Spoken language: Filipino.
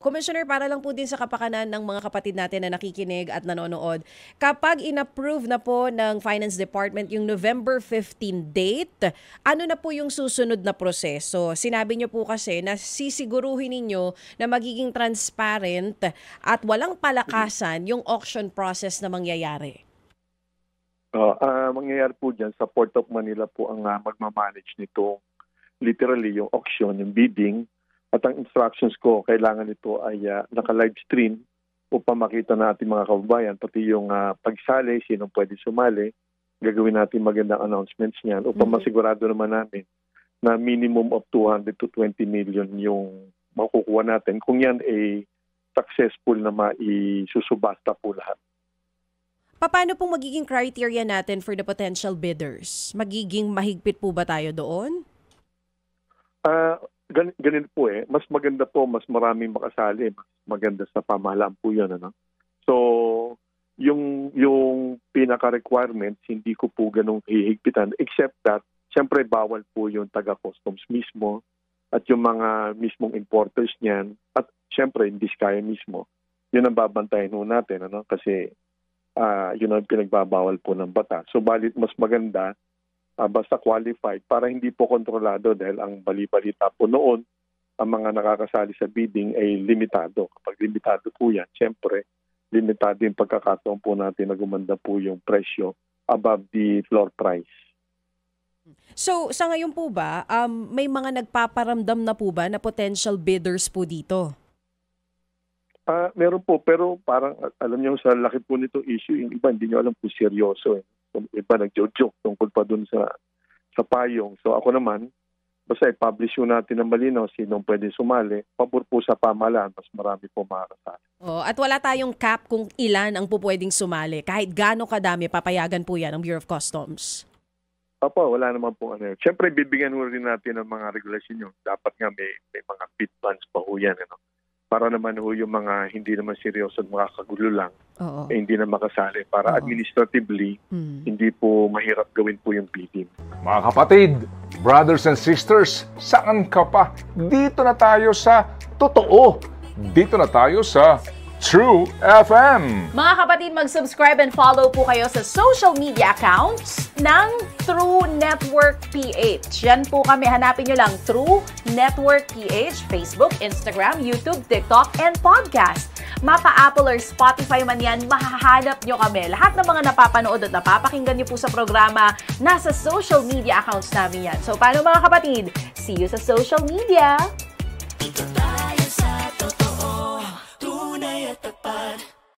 Commissioner, para lang po din sa kapakanan ng mga kapatid natin na nakikinig at nanonood, kapag in-approve na po ng Finance Department yung November 15 date, ano na po yung susunod na proseso? Sinabi niyo po kasi na sisiguruhin ninyo na magiging transparent at walang palakasan yung auction process na mangyayari. Mangyayari po dyan sa Port of Manila po ang magmamanage nito, literally yung auction, yung bidding. At ang instructions ko, kailangan ito ay naka-live stream upang makita natin mga kababayan, pati yung pagsali, sinong pwede sumali. Gagawin natin magandang announcements niyan upang masigurado naman namin na minimum of 200 to 20 million yung makukuha natin. Kung yan ay successful na maisusubasta po lahat. Paano pong magiging criteria natin for the potential bidders? Magiging mahigpit po ba tayo doon? Ganun po mas maganda po, mas maraming makasali, mas maganda sa pamahalaan po yun. So, yung pinaka-requirements, hindi ko po ganun hihigpitan, except that, siyempre bawal po yung taga-customs mismo at yung mga mismong importers niyan, at siyempre yung Diskaya mismo. Yun ang babantayan po natin, kasi yun ang pinagbabawal po ng batas. So, balit mas maganda, basta qualified para hindi po kontrolado dahil ang bali-balita po noon, ang mga nakakasali sa bidding ay limitado. Kapag limitado po yan, siyempre, limitado yung pagkakataon po natin na gumanda po yung presyo above the floor price. So, sa ngayon po ba, may mga nagpaparamdam na po ba na potential bidders po dito? Meron po, pero parang alam niyo sa laki po nito issue, yung iba hindi niyo alam kung seryoso. Iba nag-joke tungkol pa dun sa payong. So ako naman, basta i-publish yun natin ng malinaw sinong pwede sumali. Pabor po sa pamahalaan, mas marami po makakasali. At wala tayong cap kung ilan ang pwedeng sumali. Kahit gaano kadami, papayagan po yan ng Bureau of Customs. Wala naman po ano. Siyempre, bibigyan mo rin natin ng mga regulasyon yun. Dapat nga may mga bid plans pa ho yan. Para naman ho yung mga hindi naman seryoso at makakagulo lang, hindi na makasali. Para administratively, hindi po mahirap gawin po yung bidding. Mga kapatid, brothers and sisters, saan ka pa? Dito na tayo sa totoo. Dito na tayo sa True FM. Mga kapatid, mag-subscribe and follow po kayo sa social media accounts ng True Network PH. Yan po kami. Hanapin nyo lang True Network PH, Facebook, Instagram, YouTube, TikTok, and podcast. Mapa Apple or Spotify man yan, mahahanap nyo kami. Lahat ng mga napapanood at napapakinggan nyo po sa programa, nasa social media accounts namin yan. So, paano mga kapatid? See you sa social media! Dito tayo sa totoo, tunay at tapat.